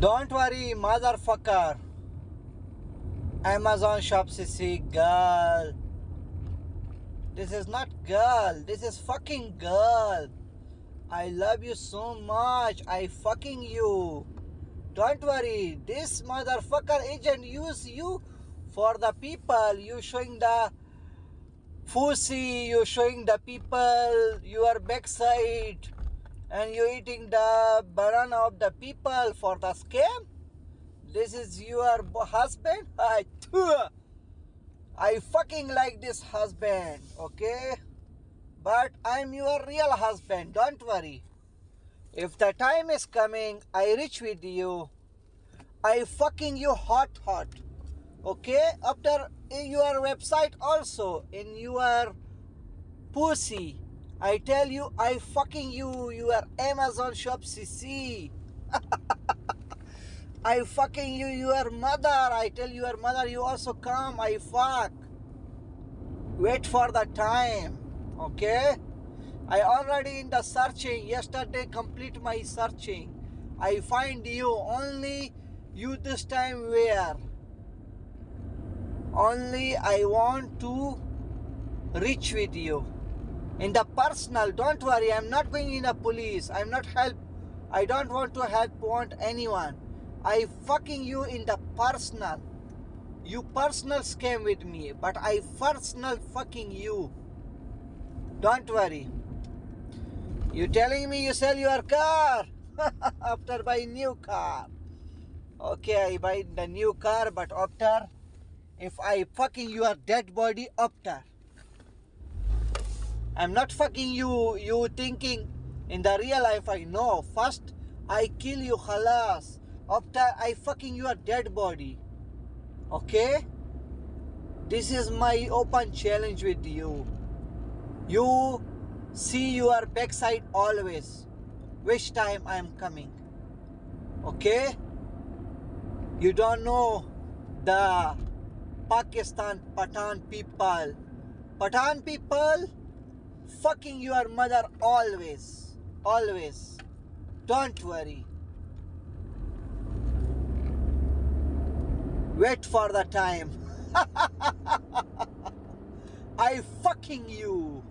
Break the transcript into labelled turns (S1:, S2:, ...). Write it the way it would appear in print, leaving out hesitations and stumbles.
S1: Don't worry, motherfucker. Amazon shop CC girl. This is not girl. This is fucking girl. I love you so much. I fucking you. Don't worry. This motherfucker agent use you for the people. You showing the pussy. You showing the people your backside. And you eating the banana of the people for the scam. This is your husband? I fucking like this husband, okay? But I'm your real husband, don't worry. If the time is coming, I reach with you. I fucking you hot, okay? After in your website also, in your pussy, I tell you, I fucking you, your Amazon shop CC. I fucking you, your mother. I tell your mother, you also come. I fuck. Wait for the time. Okay? I already in the searching. Yesterday complete my searching. I find you. Only you this time where? Only I want to reach with you. In the personal, don't worry. I'm not going in the police. I'm not help. I don't want to want anyone. I fucking you in the personal. You personal scam with me, but I personal fucking you. Don't worry. You telling me you sell your car after buy new car. Okay, I buy the new car, but after, if I fucking your dead body after. I'm not fucking you. You thinking in the real life I know. First I kill you, halas. After I fucking your dead body. Okay? This is my open challenge with you. You see your backside always. Which time I am coming. Okay? You don't know the Pakistan Pathan people. Pathan people fucking your mother always. Always. Don't worry. Wait for the time. I fucking you.